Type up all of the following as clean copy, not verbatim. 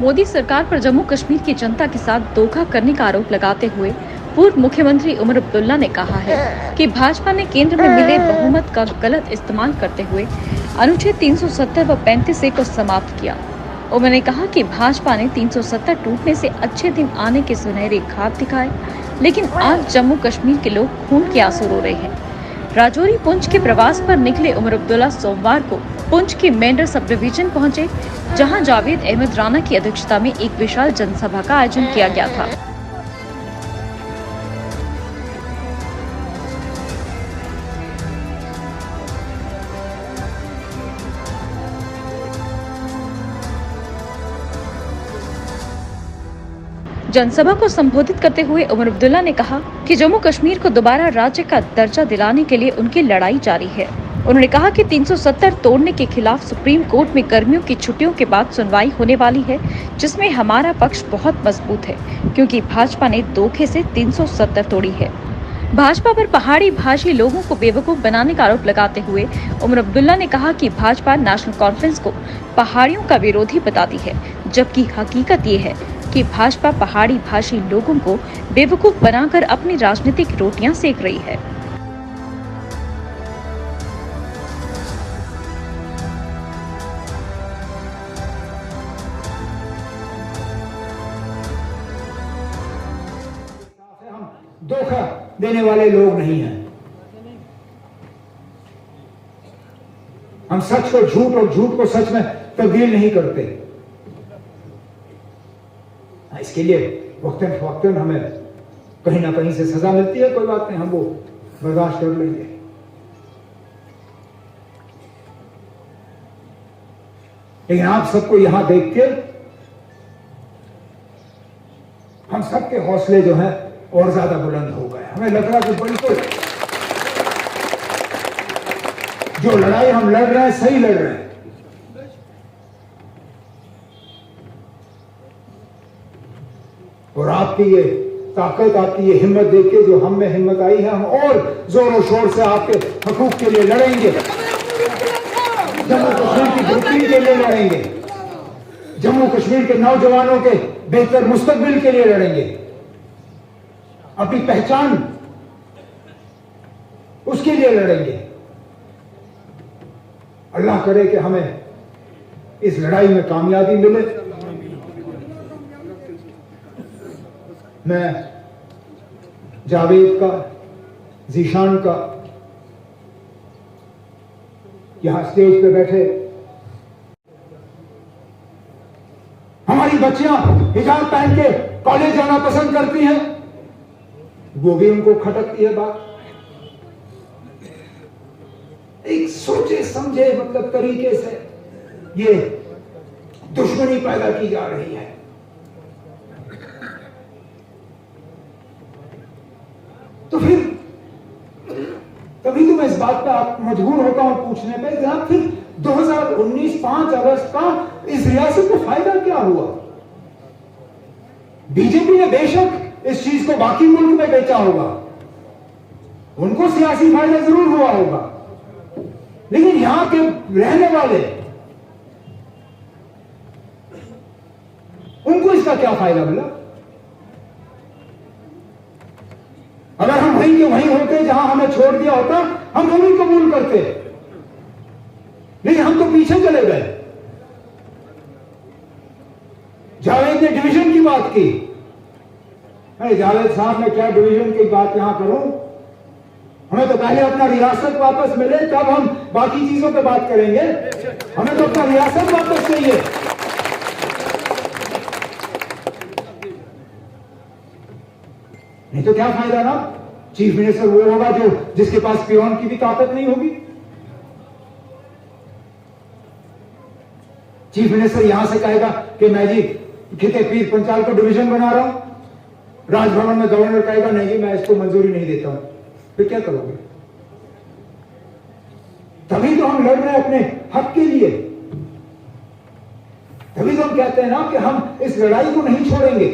मोदी सरकार पर जम्मू कश्मीर की जनता के साथ धोखा करने का आरोप लगाते हुए पूर्व मुख्यमंत्री उमर अब्दुल्ला ने कहा है कि भाजपा ने केंद्र में मिले बहुमत का गलत इस्तेमाल करते हुए अनुच्छेद 370 व 35 को समाप्त किया। उन्होंने कहा कि भाजपा ने 370 टूटने से अच्छे दिन आने के सुनहरे ख्वाब दिखाए, लेकिन आज जम्मू कश्मीर के लोग खून के आंसू रो रहे हैं। राजौरी पुंछ के प्रवास पर निकले उमर अब्दुल्ला सोमवार को पुंछ के मेंढर सब डिवीजन पहुंचे, जहां जावेद अहमद राणा की अध्यक्षता में एक विशाल जनसभा का आयोजन किया गया था। जनसभा को संबोधित करते हुए उमर अब्दुल्ला ने कहा कि जम्मू कश्मीर को दोबारा राज्य का दर्जा दिलाने के लिए उनकी लड़ाई जारी है। उन्होंने कहा कि 370 तोड़ने के खिलाफ सुप्रीम कोर्ट में गर्मियों की छुट्टियों के बाद सुनवाई होने वाली है, जिसमें हमारा पक्ष बहुत मजबूत है, क्योंकि भाजपा ने धोखे से 370 तोड़ी है। भाजपा पर पहाड़ी भाषी लोगों को बेवकूफ बनाने का आरोप लगाते हुए उमर अब्दुल्ला ने कहा कि भाजपा नेशनल कॉन्फ्रेंस को पहाड़ियों का विरोधी बताती है, जबकि हकीकत ये है कि भाजपा पहाड़ी भाषी लोगों को बेवकूफ बनाकर अपनी राजनीतिक रोटियां सेक रही है। धोखा देने वाले लोग नहीं हैं। हम सच को झूठ और झूठ को सच में तब्दील नहीं करते। इसके लिए वक्तन फवक्तन हमें कहीं ना कहीं से सजा मिलती है, कोई बात नहीं, हम वो बर्दाश्त कर लेंगे। लेकिन आप सबको यहां देख के हम सबके हौसले जो हैं और ज्यादा बुलंद हो गए। हमें लग रहा कि बिल्कुल जो लड़ाई हम लड़ रहे हैं सही लड़ रहे हैं। और आपकी ये ताकत, आपकी ये हिम्मत देख के जो हम में हिम्मत आई है, हम और जोरों शोर से आपके हकूक के लिए लड़ेंगे, जम्मू कश्मीर की बेहतरी के लिए लड़ेंगे, जम्मू कश्मीर के नौजवानों के बेहतर मुस्तकबिल के लिए लड़ेंगे, अपनी पहचान उसके लिए लड़ेंगे। अल्लाह करे कि हमें इस लड़ाई में कामयाबी मिले। मैं जावेद का, जीशान का, यहां स्टेज पे बैठे हमारी बच्चियां हिजाब पहन के कॉलेज जाना पसंद करती हैं, वो भी उनको खटकती है बात। एक सोचे समझे मतलब तरीके से ये दुश्मनी पैदा की जा रही है। तो फिर तभी तो मैं इस बात पर मजबूर होता हूं पूछने पे कि आप फिर 2019 5 अगस्त का इस रियासत को फायदा क्या हुआ? बीजेपी ने बेशक इस चीज को बाकी मुल्क में बेचा होगा, उनको सियासी फायदा जरूर हुआ होगा, लेकिन यहां के रहने वाले उनको इसका क्या फायदा मिला? अगर हम वहीं के वहीं होते जहां हमें छोड़ दिया होता, हम वो भी कबूल करते, लेकिन हम तो पीछे चले गए। जावेद ने डिवीजन की बात की। अरे जावेद साहब, मैं क्या डिवीजन की बात यहां करूं? हमें तो पहले अपना रियासत वापस मिले, तब हम बाकी चीजों पे बात करेंगे। हमें तो अपना रियासत वापस चाहिए। नहीं तो क्या फायदा ना? चीफ मिनिस्टर वो होगा जो जिसके पास पियोन की भी ताकत नहीं होगी। चीफ मिनिस्टर यहां से कहेगा कि मैं जी खिते पीर पंचाल को डिवीजन बना रहा हूं, राजभवन में गवर्नर कहेगा नहीं जी मैं इसको मंजूरी नहीं देता हूं, फिर क्या करोगे? तभी तो हम लड़ रहे हैं अपने हक के लिए। तभी तो हम कहते हैं ना कि हम इस लड़ाई को नहीं छोड़ेंगे।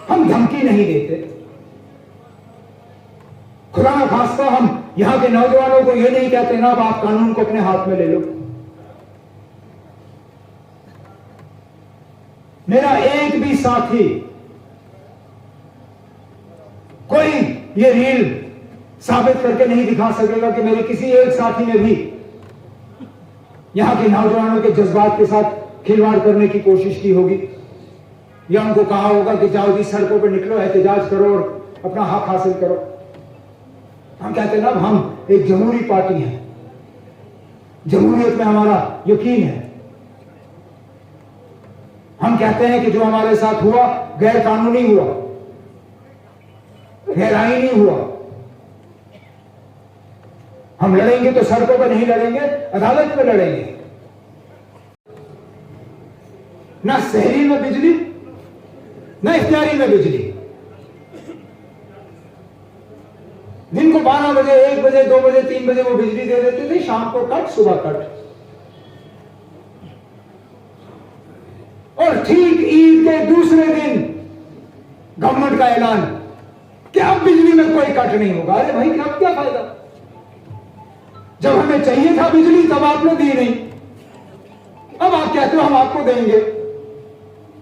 हम धमकी नहीं देते। खुदा न खास्ता हम यहां के नौजवानों को यह नहीं कहते ना आप कानून को अपने हाथ में ले लो। मेरा एक भी साथी कोई ये रील साबित करके नहीं दिखा सकेगा कि मेरे किसी एक साथी ने भी यहां के नौजवानों के जज्बात के साथ खिलवाड़ करने की कोशिश की होगी, या उनको कहा होगा कि जाओ जी सड़कों पर निकलो, एहतजाज करो और अपना हक हासिल करो। हम कहते हैं ना, हम एक जमहूरी पार्टी हैं, जमहूरियत में हमारा यकीन है। हम कहते हैं कि जो हमारे साथ हुआ गैर कानूनी हुआ, गैर आईनी हुआ। हम लड़ेंगे तो सड़कों पर नहीं लड़ेंगे, अदालत में लड़ेंगे। ना शहरी में बिजली, ना इख्तियारी में बिजली। दिन को 12 बजे, 1 बजे, 2 बजे, 3 बजे वो बिजली दे देते थे, शाम को कट, सुबह कट। और ठीक ईद के दूसरे दिन गवर्नमेंट का ऐलान कि अब बिजली में कोई कट नहीं होगा। अरे भाई, अब क्या फायदा? जब हमें चाहिए था बिजली तब आपने दी नहीं, अब आप कहते हो हम आपको देंगे,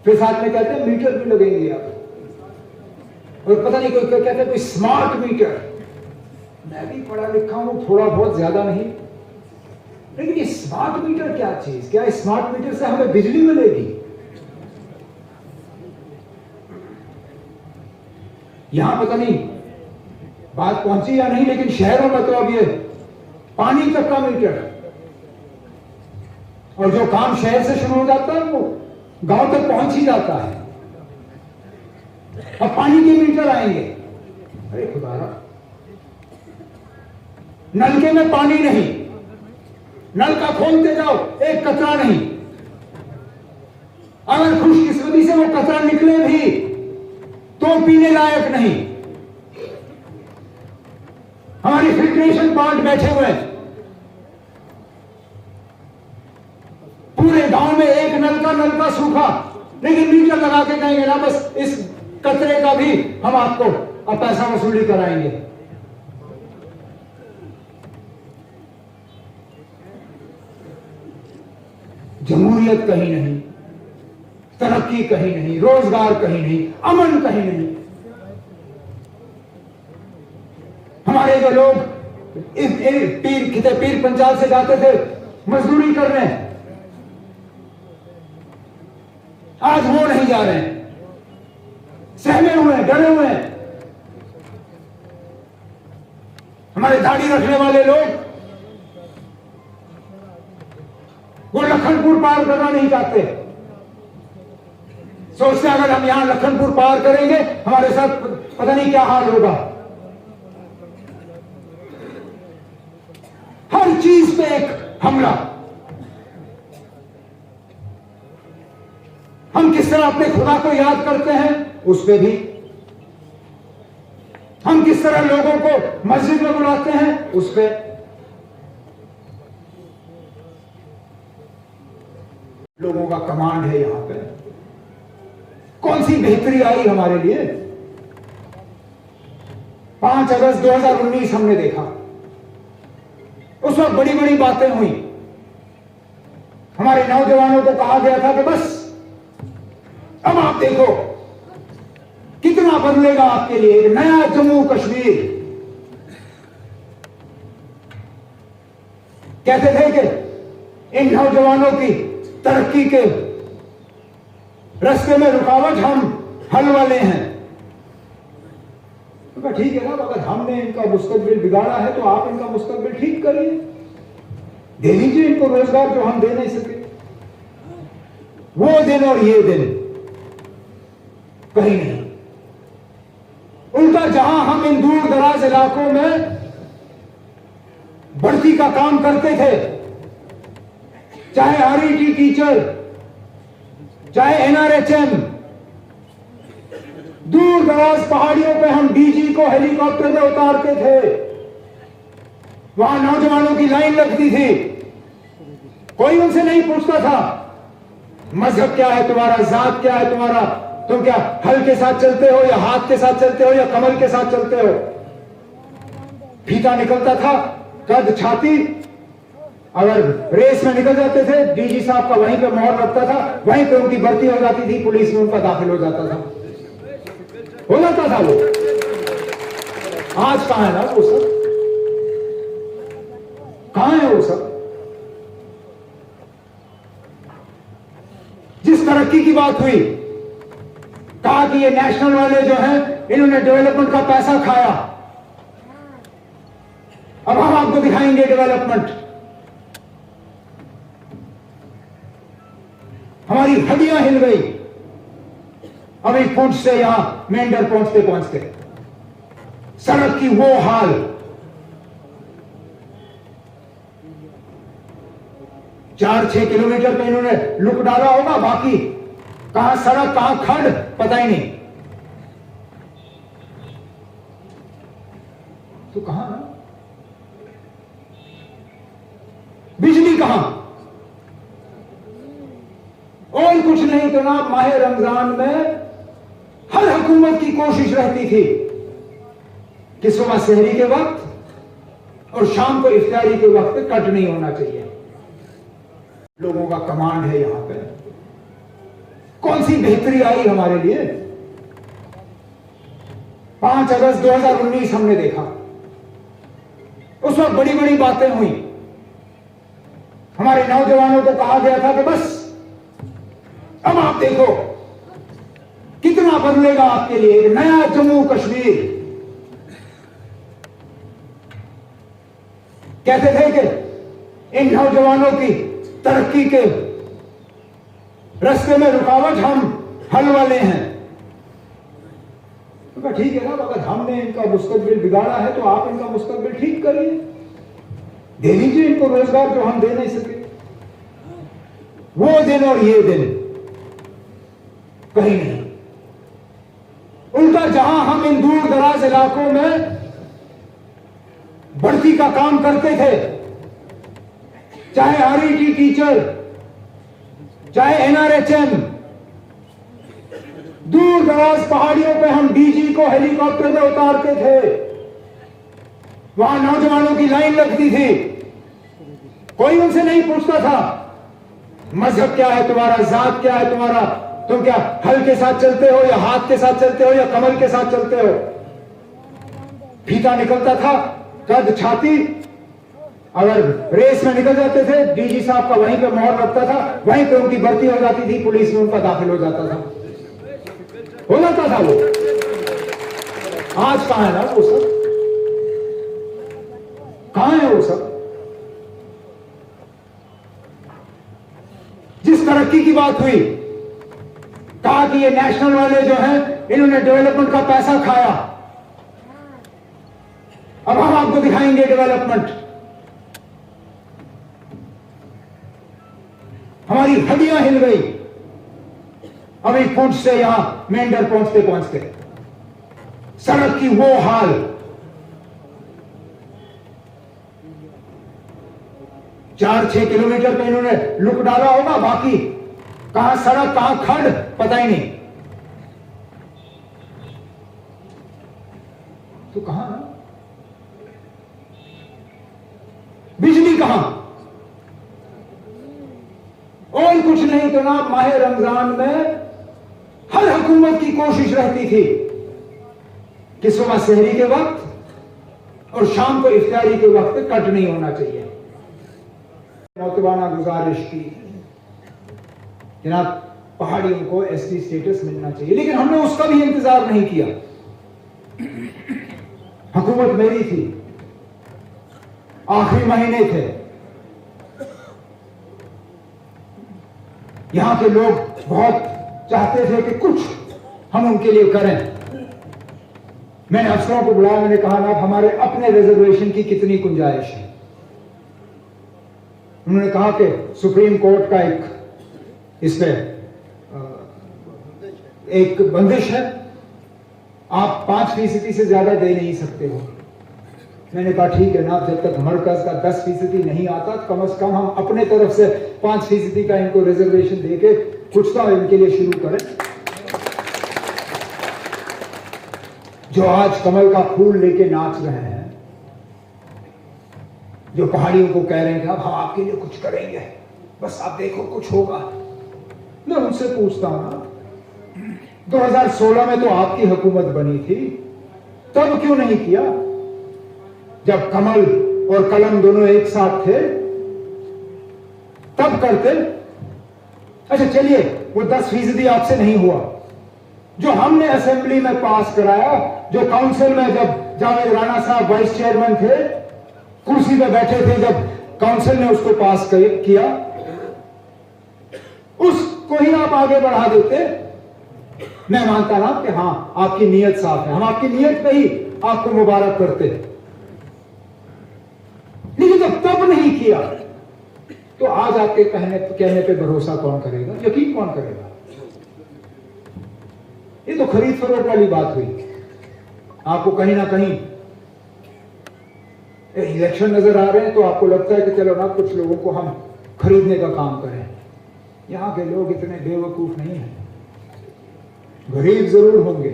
फिर साथ में कहते हैं मीटर भी लगेंगे आप। और पता नहीं कोई कहते हैं कोई स्मार्ट मीटर। मैं भी पढ़ा लिखा हूं, थोड़ा बहुत, ज्यादा नहीं, लेकिन ये स्मार्ट मीटर क्या चीज? क्या स्मार्ट मीटर से हमें बिजली मिलेगी? यहां पता नहीं बात पहुंची या नहीं, लेकिन शहरों में तो अब ये पानी तक का मीटर, और जो काम शहर से शुरू हो जाता है वो गांव तक पहुंच ही जाता है। अब पानी के मीटर आएंगे। अरे खुदारा, नलके में पानी नहीं, नल का खोलते जाओ, एक कचरा नहीं। अगर खुशकिस्मती से वो कचरा निकले भी तो पीने लायक नहीं। हमारी फिल्ट्रेशन प्लांट बैठे हुए हैं, पूरे गांव में एक नलका सूखा, लेकिन मीटर लगा के कहेंगे ना बस इस कचरे का भी हम आपको अब पैसा वसूली कराएंगे। जमहूरियत कहीं नहीं, तरक्की कहीं नहीं, रोजगार कहीं नहीं, अमन कहीं नहीं। हमारे जो लोग पीर पंचाल से जाते थे मजदूरी करने, आज वो नहीं जा रहे हैं, सहमे हुए हैं, डरे हुए हैं। हमारे दाढ़ी रखने वाले लोग वो लखनपुर पार करना नहीं चाहते। सोचते अगर हम यहां लखनपुर पार करेंगे हमारे साथ पता नहीं क्या हाल होगा। हर चीज पे एक हमला। हम किस तरह अपने खुदा को याद करते हैं उस पे भी, हम किस तरह लोगों को मस्जिद में बुलाते हैं उस पे। लोगों का कमांड है यहां पे। कौन सी बेहतरी आई हमारे लिए? 5 अगस्त 2019 हमने देखा, उस वक्त बड़ी बड़ी बातें हुई। हमारे नौजवानों को कहा गया था कि बस अब आप देखो कितना बदलेगा आपके लिए एक नया जम्मू कश्मीर। कहते थे कि इन नौजवानों की तरक्की के रास्ते में रुकावट हम हल वाले हैं। तो ठीक है ना, अगर हमने इनका मुस्तकबिल बिगाड़ा है तो आप इनका मुस्तकबिल ठीक करिए, दे दीजिए इनको रोजगार जो हम दे नहीं सके। वो दिन और ये दिन कहीं नहीं। उल्टा जहां हम इन दूर दराज इलाकों में भर्ती का काम करते थे, चाहे आरईटी टीचर, चाहे एनआरएचएम, दूर दराज पहाड़ियों पे हम डीजी को हेलीकॉप्टर में उतारते थे। वहां नौजवानों की लाइन लगती थी, कोई उनसे नहीं पूछता था मजहब क्या है तुम्हारा, जात क्या है तुम्हारा, तुम क्या हल के साथ चलते हो या हाथ के साथ चलते हो या कमल के साथ चलते हो। फीता निकलता था, कद छाती, अगर रेस में निकल जाते थे, डीजी साहब का वहीं पे मोहर लगता था, वहीं पे उनकी भर्ती हो जाती थी, पुलिस में उनका दाखिल हो जाता था वो। आज कहां है ना वो सब? कहां है वो सब? जिस तरक्की की बात हुई, कहा कि ये नेशनल वाले जो हैं इन्होंने डेवलपमेंट का पैसा खाया, अब हम आपको दिखाएंगे डेवलपमेंट। हमारी हड्डियां हिल गई अभी पुंछ से यहां मेंढर पहुंचते पहुंचते। सड़क की वो हाल, 4-6 किलोमीटर पे इन्होंने लुक डाला होगा, बाकी कहां सड़क कहां खड्ड पता ही नहीं। तो कहां ना बिजली, कहां और कुछ नहीं तो ना माह रमजान में हर हुकूमत की कोशिश रहती थी कि सुबह सहरी के वक्त और शाम को इफ्तारी के वक्त कट नहीं होना चाहिए। लोगों का कमांड है यहां पे। कौन सी बेहतरी आई हमारे लिए? 5 अगस्त 2019 हमने देखा, उस वक्त बड़ी बड़ी बातें हुई। हमारे नौजवानों को कहा गया था कि बस अब आप देखो कितना बदलेगा आपके लिए एक नया जम्मू कश्मीर। कहते थे कि इन नौजवानों की तरक्की के रास्ते में रुकावट हम हल वाले हैं। तो कहा ठीक है ना, अगर हमने इनका मुस्तकबिल बिगाड़ा है तो आप इनका मुस्तकबिल ठीक करिए, दे दीजिए इनको रोजगार जो हम दे नहीं सके। वो दिन और ये दिन कहीं नहीं। उल्टा जहां हम इन दूर दराज इलाकों में भर्ती का काम करते थे, चाहे आरईटी टीचर, चाहे एनआरएचएम, दूर दराज पहाड़ियों पे हम डीजी को हेलीकॉप्टर में उतारते थे, वहां नौजवानों की लाइन लगती थी। कोई उनसे नहीं पूछता था मजहब क्या है तुम्हारा, जात क्या है तुम्हारा, तुम क्या हल के साथ चलते हो या हाथ के साथ चलते हो या कमल के साथ चलते हो। फीता निकलता था, कद छाती, अगर रेस में निकल जाते थे, डीजी साहब का वहीं पे मोहर लगता था, वहीं पे उनकी भर्ती हो जाती थी, पुलिस में उनका दाखिल हो जाता था वो। आज कहां है ना वो सब? कहां है वो सब? जिस तरक्की की बात हुई, कहा कि ये नेशनल वाले जो हैं इन्होंने डेवलपमेंट का पैसा खाया, अब हम आपको दिखाएंगे डेवलपमेंट। हमारी हड्डियां हिल गई अभी पुंछ से यहां मेंढर पहुंचते पहुंचते। सड़क की वो हाल, 4-6 किलोमीटर पे इन्होंने लुक डाला होगा, बाकी कहां सड़क कहां खड्ड पता ही नहीं। तो कहां ना बिजली, कहां और कुछ नहीं तो ना माह रमजान में हर हुकूमत की कोशिश रहती थी कि सुबह सहरी के वक्त और शाम को इफ्तारी के वक्त कट नहीं होना चाहिए। नौजवाना गुजारिश की जनाब पहाड़ियों को एसटी स्टेटस मिलना चाहिए, लेकिन हमने उसका भी इंतजार नहीं किया। हुकूमत मेरी थी, आखिरी महीने थे, यहां के लोग बहुत चाहते थे कि कुछ हम उनके लिए करें। मैंने अफसरों को बुलाया, मैंने कहा ना हमारे अपने रिजर्वेशन की कितनी गुंजाइश है। उन्होंने कहा कि सुप्रीम कोर्ट का इसमें एक बंदिश है, आप 5% से ज्यादा दे नहीं सकते हो। मैंने कहा ठीक है ना, जब तक मरकज का 10% नहीं आता, कम से कम हम अपने तरफ से 5% का इनको रिजर्वेशन देके कुछ तो इनके लिए शुरू करें। जो आज कमल का फूल लेके नाच रहे हैं, जो पहाड़ियों को कह रहे हैं कि अब हम आपके लिए कुछ करेंगे, बस आप देखो कुछ होगा। मैं उनसे पूछता हूं ना, 2016 में तो आपकी हुकूमत बनी थी, तब क्यों नहीं किया? जब कमल और कलम दोनों एक साथ थे तब करते। अच्छा चलिए, वो 10% आपसे नहीं हुआ जो हमने असेंबली में पास कराया, जो काउंसिल में जब जावेद राणा साहब वाइस चेयरमैन थे, कुर्सी पे बैठे थे, जब काउंसिल ने उसको पास किया, उसको ही आप आगे बढ़ा देते। मैं मानता ना कि हां आपकी नीयत साफ है, हम आपकी नीयत पे ही आपको मुबारक करते, लेकिन जब तब नहीं किया तो आज आपके कहने पे भरोसा कौन करेगा, यकीन कौन करेगा? ये तो खरीद फरोख्त वाली बात हुई। आपको कहीं ना कहीं इलेक्शन नजर आ रहे हैं तो आपको लगता है कि चलो ना कुछ लोगों को हम खरीदने का काम करें। यहां के लोग इतने बेवकूफ नहीं हैं। गरीब जरूर होंगे,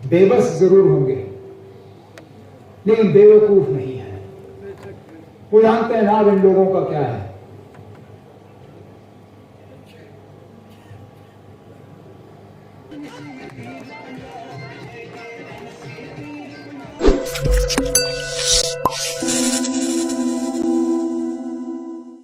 बेबस जरूर होंगे, लेकिन बेवकूफ नहीं है। वो जानते हैं ना अब इन लोगों का क्या है।